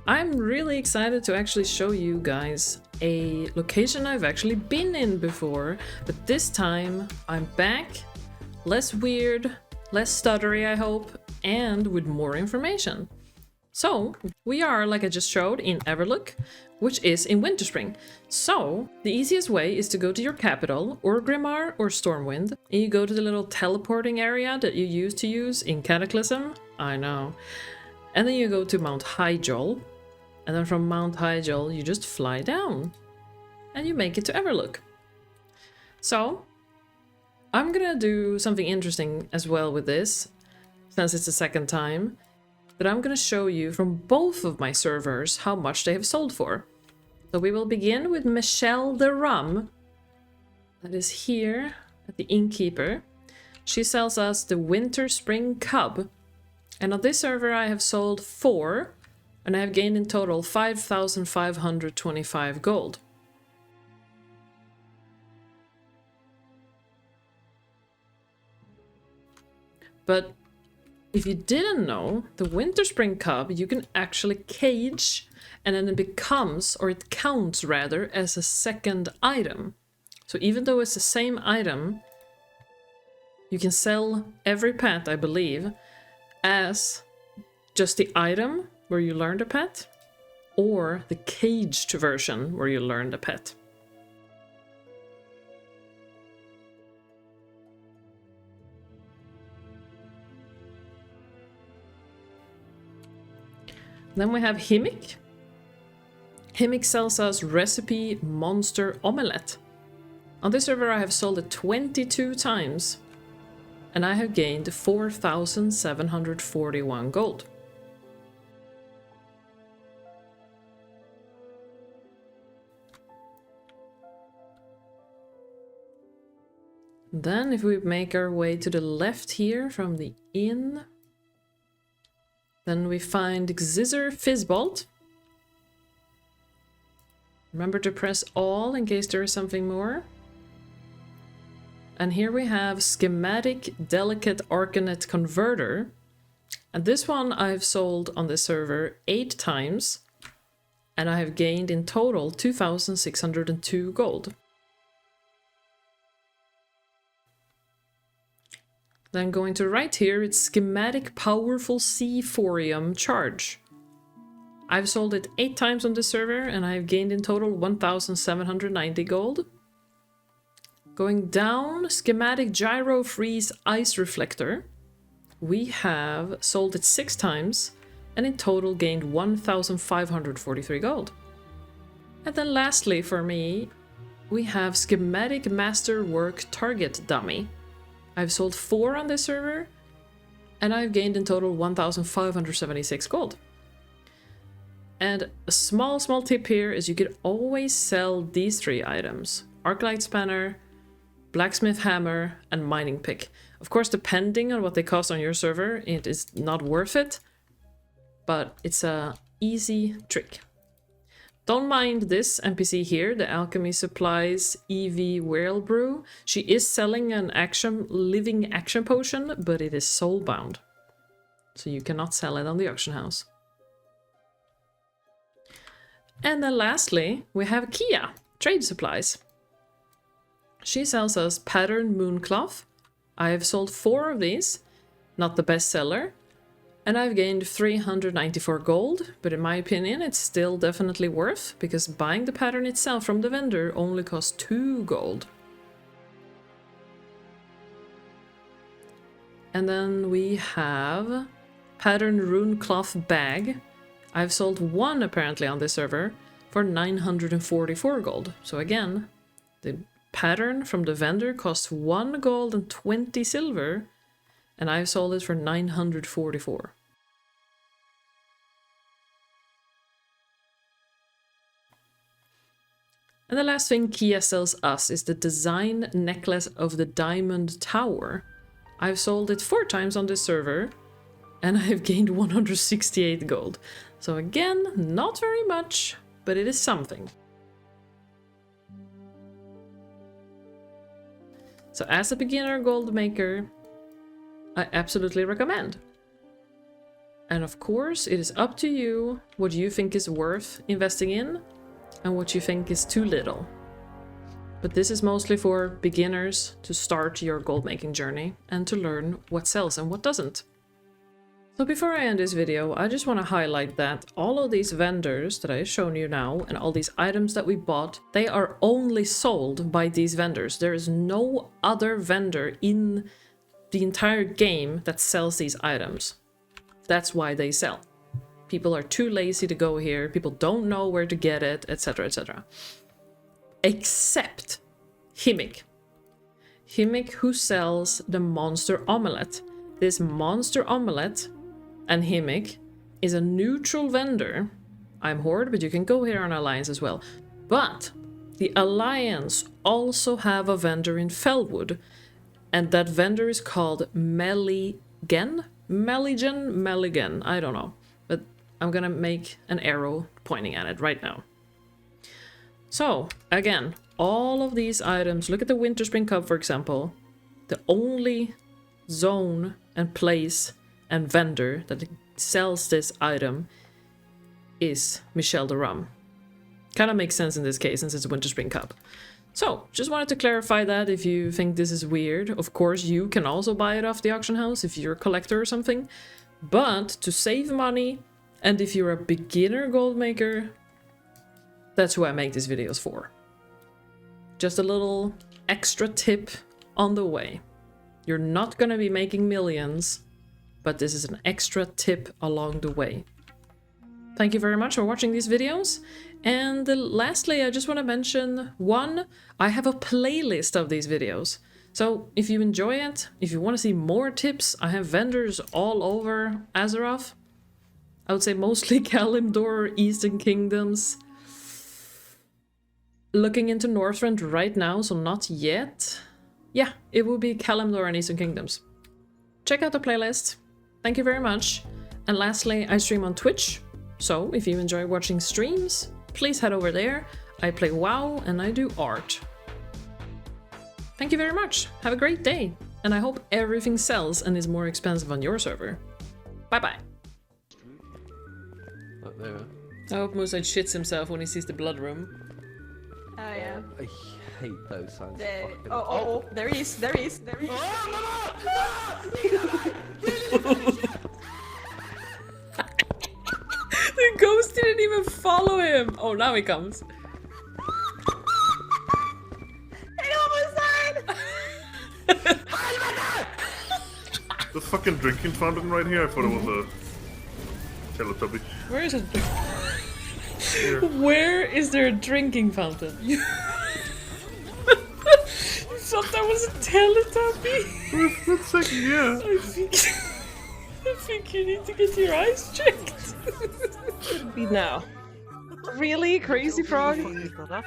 I'm really excited to actually show you guys a location I've actually been in before, but this time I'm back, less weird, less stuttery I hope, and with more information. So, we are, like I just showed, in Everlook, which is in Winterspring. So, the easiest way is to go to your capital, or Grimmar, or Stormwind, and you go to the little teleporting area that you used to use in Cataclysm. I know. And then you go to Mount Hyjal, and then from Mount Hyjal you just fly down, and you make it to Everlook. So, I'm gonna do something interesting as well with this, since it's the second time. But I'm going to show you from both of my servers how much they have sold for. So we will begin with Michelle the Rum. That is here at the Innkeeper. She sells us the Winterspring Cub. And on this server I have sold 4, and I have gained in total 5,525 gold. But if you didn't know, the Winterspring Cub you can actually cage, and then it becomes, or it counts rather, as a second item. So even though it's the same item, you can sell every pet, I believe, as just the item where you learn the pet, or the caged version where you learn the pet. Then we have Himik. Himik sells us Recipe Monster Omelette. On this server I have sold it 22 times, and I have gained 4,741 gold. Then if we make our way to the left here from the inn, then we find Xizzer Fizzbolt. Remember to press all in case there is something more. And here we have Schematic Delicate Arcanet Converter. And this one I've sold on this server 8 times. And I have gained in total 2,602 gold. Then going to right here, it's Schematic Powerful C-Forium Charge. I've sold it 8 times on this server, and I've gained in total 1,790 gold. Going down, Schematic Gyro Freeze Ice Reflector. We have sold it 6 times, and in total gained 1,543 gold. And then lastly for me, we have Schematic Masterwork Target Dummy. I've sold 4 on this server, and I've gained in total 1,576 gold. And a small tip here is you could always sell these 3 items: Arclight Spanner, Blacksmith Hammer, and Mining Pick. Of course, depending on what they cost on your server, it is not worth it, but it's a easy trick. Don't mind this NPC here, the Alchemy Supplies Evie Whalebrew. She is selling an living action potion, but it is soulbound. So you cannot sell it on the auction house. And then lastly, we have Kia, Trade Supplies. She sells us Pattern Mooncloth. I have sold 4 of these, not the best seller. And I've gained 394 gold, but in my opinion it's still definitely worth, because buying the pattern itself from the vendor only costs 2 gold. And then we have Pattern Rune Cloth Bag. I've sold 1 apparently on this server for 944 gold. So again, the pattern from the vendor costs 1 gold and 20 silver, and I've sold it for 944. And the last thing Kia sells us is the Design Necklace of the Diamond Tower. I've sold it 4 times on this server, and I've gained 168 gold. So again, not very much, but it is something. So as a beginner gold maker, I absolutely recommend. And of course, it is up to you what you think is worth investing in and what you think is too little. But this is mostly for beginners to start your gold making journey and to learn what sells and what doesn't. So before I end this video, I just want to highlight that all of these vendors that I've shown you now and all these items that we bought, they are only sold by these vendors. There is no other vendor in the entire game that sells these items. That's why they sell. People are too lazy to go here, people don't know where to get it, etc, etc. Except Himic. Himic, who sells the Monster Omelette. This Monster Omelette and Himic is a neutral vendor. I'm Horde, but you can go here on Alliance as well. But the Alliance also have a vendor in Felwood, and that vendor is called Meligen? Meligen, I don't know. But I'm gonna make an arrow pointing at it right now. So, again, all of these items, look at the Winterspring Cup, for example. The only zone and place and vendor that sells this item is Michel de Rum. Kind of makes sense in this case since it's a Winterspring Cup. So, just wanted to clarify that if you think this is weird. Of course, you can also buy it off the auction house if you're a collector or something. But to save money, and if you're a beginner gold maker, that's who I make these videos for. Just a little extra tip on the way. You're not gonna be making millions, but this is an extra tip along the way. Thank you very much for watching these videos. And lastly, I just want to mention, one, I have a playlist of these videos. So if you enjoy it, if you want to see more tips, I have vendors all over Azeroth. I would say mostly Kalimdor, Eastern Kingdoms. Looking into Northrend right now, so not yet. Yeah, it will be Kalimdor and Eastern Kingdoms. Check out the playlist. Thank you very much. And lastly, I stream on Twitch. So if you enjoy watching streams, please head over there. I play WoW and I do art. Thank you very much. Have a great day. And I hope everything sells and is more expensive on your server. Bye bye. Up there. I hope Mooside shits himself when he sees the blood room. Oh yeah. I hate those signs. There. of fucking- Oh, there he is. There he is. There he is. The ghost didn't even follow him. Oh, now he comes. He almost died. The fucking drinking fountain right here, I thought it was a Teletubby. Where is it? Where is there a drinking fountain? You thought that was a Teletubby? For a second, yeah. I think you need to get your eyes checked. Should be now. Really, crazy frog? Fuck is that?